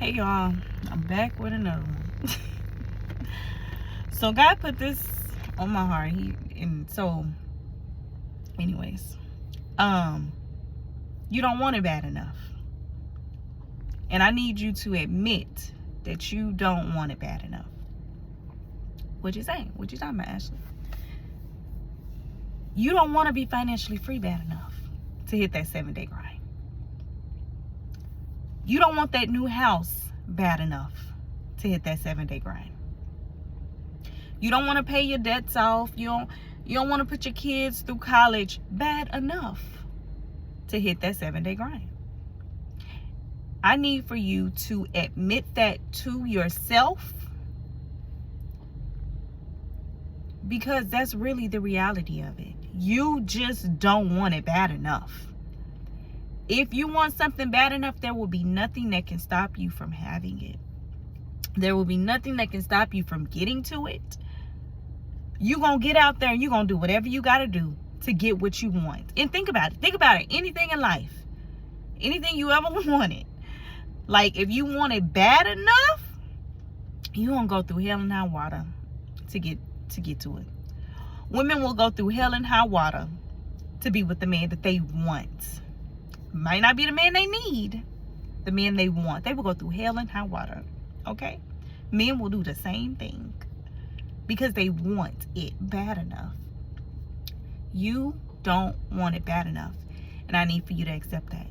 Hey y'all, I'm back with another one. So God put this on my heart. Anyways, you don't want it bad enough. And I need you to admit that you don't want it bad enough. What you saying? What you talking about, Ashley? You don't want to be financially free bad enough to hit that 7-day grind. You don't want that new house bad enough to hit that 7-day grind. You don't want to pay your debts off. You don't want to put your kids through college bad enough to hit that 7-day grind. I need for you to admit that to yourself, because that's really the reality of it. You just don't want it bad enough. If you want something bad enough, there will be nothing that can stop you from having it. There will be nothing that can stop you from getting to it. You're going to get out there and you're going to do whatever you got to do to get what you want. And think about it. Think about it. Anything in life, anything you ever wanted. Like, if you want it bad enough, you're going to go through hell and high water to get to it. Women will go through hell and high water to be with the man that they want. Might not be the man they need, the man they want. They will go through hell and high water. Okay? Men will do the same thing because they want it bad enough. You don't want it bad enough. And I need for you to accept that.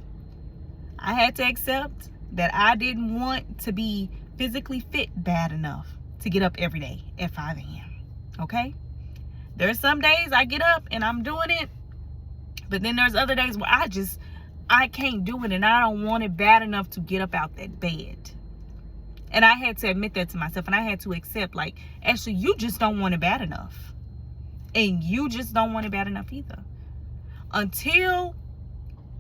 I had to accept that I didn't want to be physically fit bad enough to get up every day at 5 a.m. Okay? There's some days I get up and I'm doing it, but then there's other days where I can't do it and I don't want it bad enough to get up out that bed. And I had to admit that to myself, and I had to accept, like, actually, you just don't want it bad enough. And you just don't want it bad enough either. Until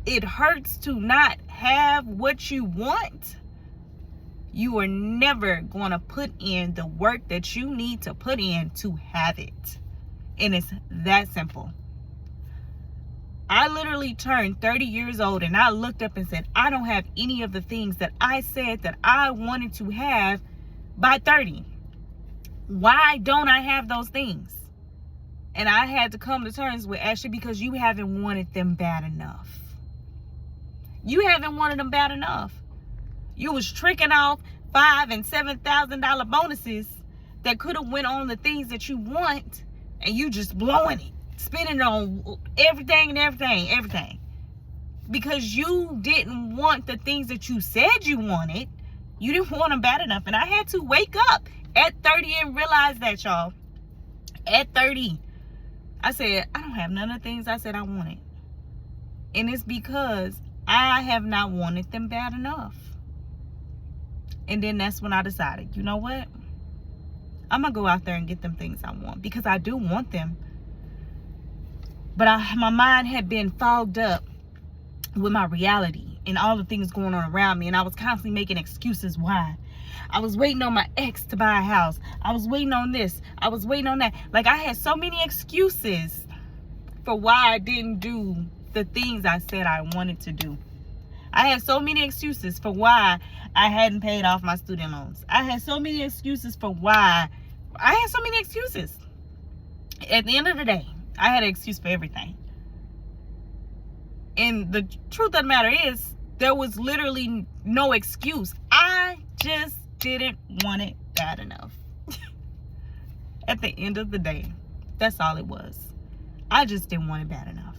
it hurts to not have what you want, you are never going to put in the work that you need to put in to have it. And it's that simple. I literally turned 30 years old and I looked up and said, I don't have any of the things that I said that I wanted to have by 30. Why don't I have those things? And I had to come to terms with, Ashley, because you haven't wanted them bad enough. You haven't wanted them bad enough. You was tricking off $5,000 and $7,000 bonuses that could have went on the things that you want, and you just blowing it. Spending it on everything. Because you didn't want the things that you said you wanted. You didn't want them bad enough. And I had to wake up at 30 and realize that, y'all. At 30, I said, I don't have none of the things I said I wanted. And it's because I have not wanted them bad enough. And then that's when I decided, you know what? I'm going to go out there and get them things I want. Because I do want them. But my mind had been fogged up with my reality and all the things going on around me. And I was constantly making excuses why. I was waiting on my ex to buy a house. I was waiting on this. I was waiting on that. Like, I had so many excuses for why I didn't do the things I said I wanted to do. I had so many excuses for why I hadn't paid off my student loans. I had so many excuses for why. I had so many excuses. At the end of the day, I had an excuse for everything. And the truth of the matter is, there was literally no excuse. I just didn't want it bad enough. At the end of the day, that's all it was. I just didn't want it bad enough.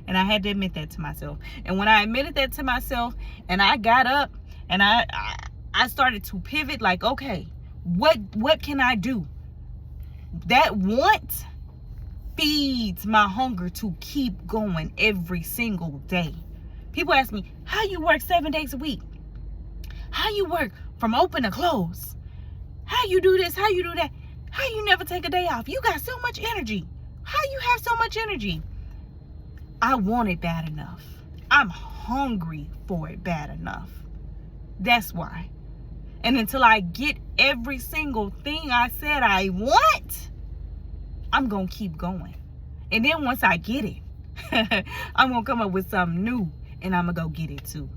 And I had to admit that to myself. And when I admitted that to myself, and I got up and I started to pivot, like, okay, what can I do? That want feeds my hunger to keep going every single day. People ask me, how you work 7 days a week? How you work from open to close? How you do this? How you do that? How you never take a day off? You got so much energy. How you have so much energy? I want it bad enough. I'm hungry for it bad enough. That's why. And until I get every single thing I said I want, I'm going to keep going. And then once I get it, I'm going to come up with something new and I'm going to go get it too.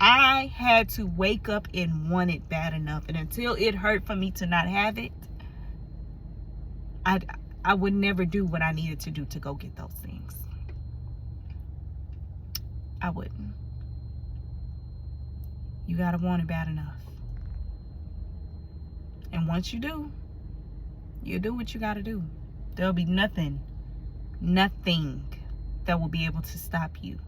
I had to wake up and want it bad enough. And until it hurt for me to not have it, I would never do what I needed to do to go get those things. I wouldn't. You gotta want it bad enough. And once you do, you do what you gotta do. There'll be nothing that will be able to stop you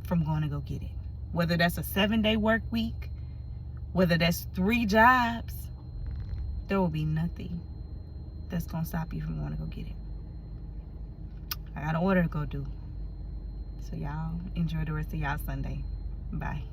from going to go get it. Whether that's a 7-day work week, whether that's 3 jobs, there will be nothing that's gonna stop you from going to go get it. I got an order to go do. So y'all enjoy the rest of y'all Sunday. Bye.